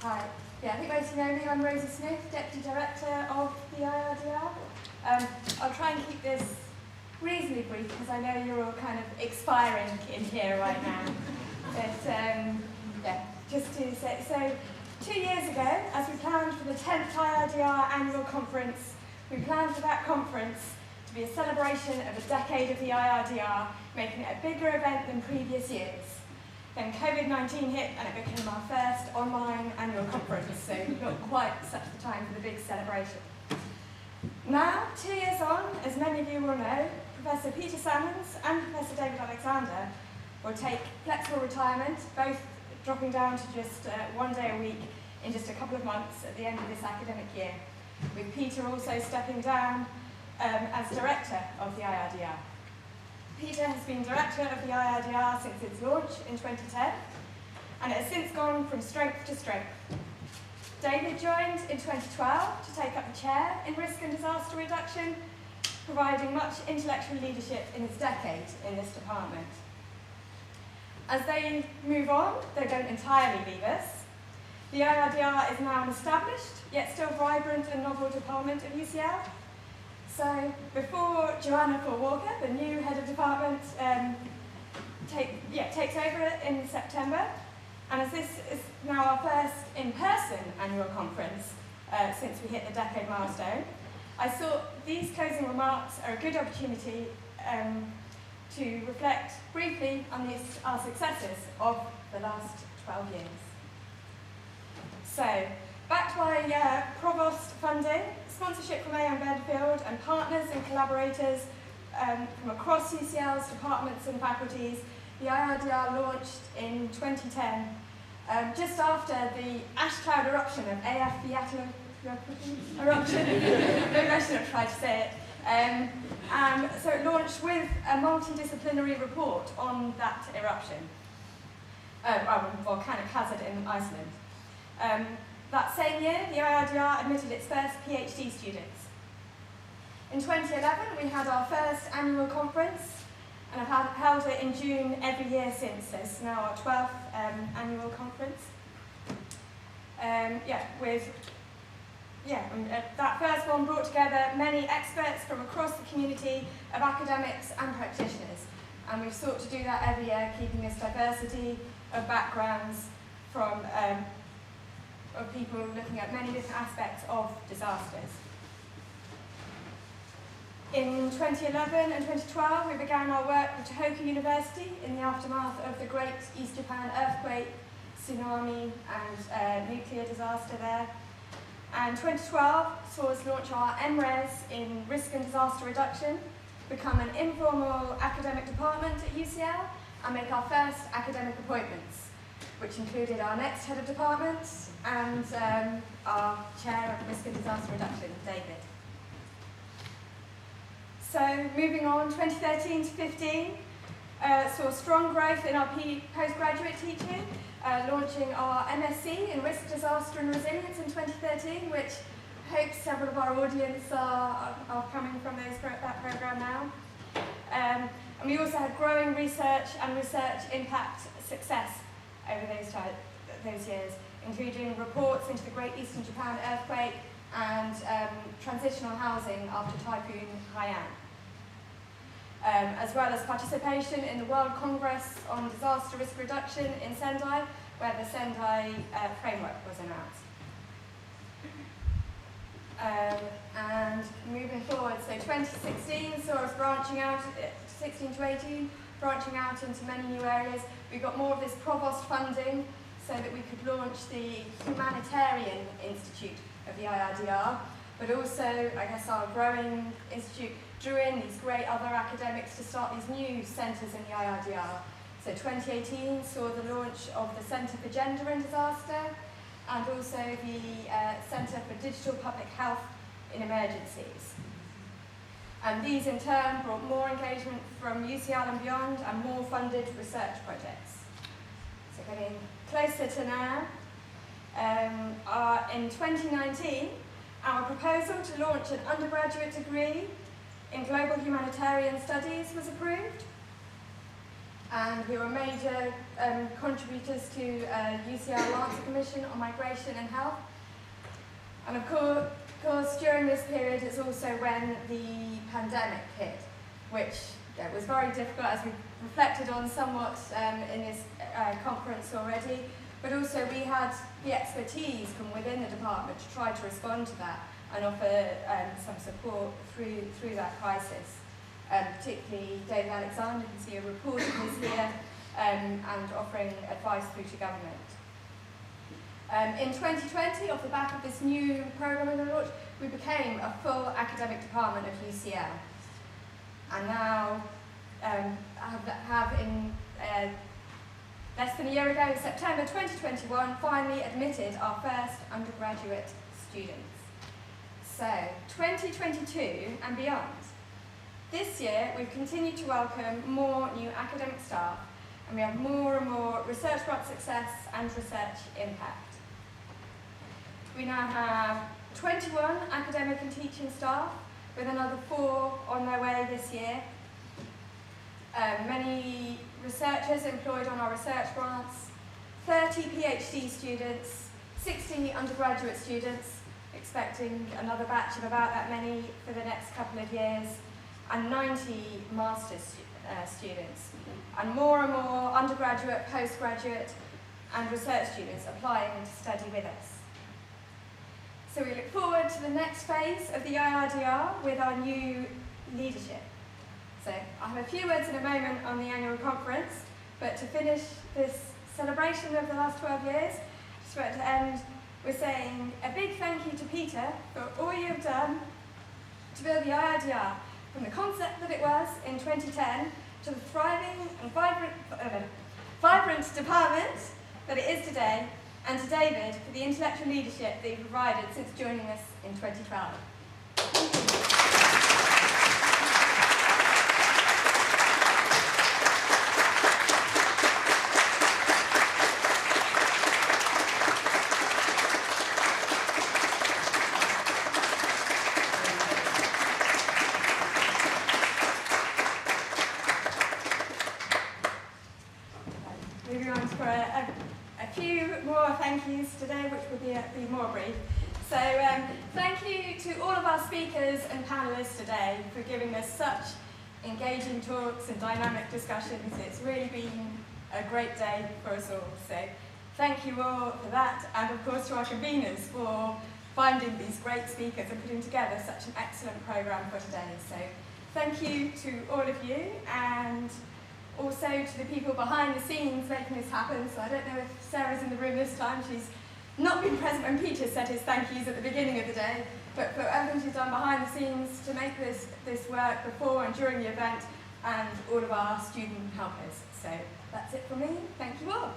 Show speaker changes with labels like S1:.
S1: Hi. Yeah, I think most of you know me. I'm Rosie Smith, Deputy Director of the IRDR. I'll try and keep this reasonably brief because I know you're all kind of expiring in here right now. But yeah, just to say, so 2 years ago, as we planned for the 10th IRDR annual conference, we planned for that conference to be a celebration of a decade of the IRDR, making it a bigger event than previous years. Then COVID-19 hit and it became our first online annual conference, so not quite such the time for the big celebration. Now, 2 years on, as many of you will know, Professor Peter Salmons and Professor David Alexander will take flexible retirement, both dropping down to just 1 day a week in just a couple of months at the end of this academic year, with Peter also stepping down as Director of the IRDR. Peter has been Director of the IRDR since its launch in 2010, and it has since gone from strength to strength. David joined in 2012 to take up the chair in risk and disaster reduction, providing much intellectual leadership in his decade in this department. As they move on, they don't entirely leave us. The IRDR is now an established, yet still vibrant and novel department at UCL. So before Joanna Walker, the new head of department, takes over in September, and as this is now our first in-person annual conference since we hit the decade milestone, I thought these closing remarks are a good opportunity to reflect briefly on our successes of the last 12 years. So, backed by Provost funding, sponsorship from AM Bedfield and partners and collaborators from across UCL's departments and faculties, the IRDR launched in 2010, just after the ash cloud eruption of AF eruption. Maybe I should have tried to say it. So it launched with a multidisciplinary report on that eruption, volcanic hazard in Iceland. That same year, the IRDR admitted its first PhD students. In 2011, we had our first annual conference, and I've held it in June every year since. So it's now our 12th annual conference. That first one brought together many experts from across the community of academics and practitioners, and we've sought to do that every year, keeping this diversity of backgrounds from of people looking at many different aspects of disasters. In 2011 and 2012, we began our work with Tohoku University in the aftermath of the Great East Japan earthquake, tsunami, and nuclear disaster there. And 2012 saw us launch our MRes in risk and disaster reduction, become an informal academic department at UCL, and make our first academic appointments, which included our next head of department and our chair of risk and disaster reduction, David. So moving on, 2013 to 15 saw strong growth in our postgraduate teaching, launching our MSc in risk, disaster and resilience in 2013, which I hope several of our audience are coming from that program now. And we also had growing research and research impact success over those years, including reports into the Great Eastern Japan earthquake and transitional housing after Typhoon Haiyan, as well as participation in the World Congress on Disaster Risk Reduction in Sendai, where the Sendai framework was announced. And moving forward, so 2016 saw us branching out, 16 to 18, branching out into many new areas. We got more of this Provost funding so that we could launch the Humanitarian Institute of the IRDR, but also, I guess, our growing institute drew in these great other academics to start these new centres in the IRDR. So 2018 saw the launch of the Centre for Gender and Disaster, and also the Centre for Digital Public Health in Emergencies. And these in turn brought more engagement from UCL and beyond and more funded research projects. So getting closer to now, in 2019, our proposal to launch an undergraduate degree in global humanitarian studies was approved. and we were major contributors to UCL Lancet Commission on Migration and Health. And of course, during this period, it's also when the pandemic hit, which was very difficult, as we reflected on somewhat in this conference already, but also we had the expertise from within the department to try to respond to that and offer some support through that crisis. Particularly David Alexander, you can see a report of his here, and offering advice through to government. In 2020, off the back of this new programme we launched, we became a full academic department of UCL. And now have in less than a year ago, in September 2021, finally admitted our first undergraduate students. So, 2022 and beyond. This year, we've continued to welcome more new academic staff, and we have more and more research grant success and research impact. We now have 21 academic and teaching staff, with another 4 on their way this year. Many researchers employed on our research grants, 30 PhD students, 60 undergraduate students, expecting another batch of about that many for the next couple of years, and 90 master's students, and more undergraduate, postgraduate, and research students applying to study with us. So we look forward to the next phase of the IRDR with our new leadership. So I'll have a few words in a moment on the annual conference, but to finish this celebration of the last 12 years, I just want to end with saying a big thank you to Peter for all you've done to build the IRDR, from the concept that it was in 2010 to the thriving and vibrant department that it is today, and to David for the intellectual leadership that he provided since joining us in 2012. Moving on for a few more thank yous today, which will be more brief. So thank you to all of our speakers and panellists today for giving us such engaging talks and dynamic discussions. It's really been a great day for us all. So thank you all for that, and of course to our conveners for finding these great speakers and putting together such an excellent programme for today. So thank you to all of you, and also to the people behind the scenes making this happen. So I don't know if Sarah's in the room this time. She's not been present when Peter said his thank yous at the beginning of the day, but for everything she's done behind the scenes to make this work before and during the event, and all of our student helpers. So that's it from me. Thank you all.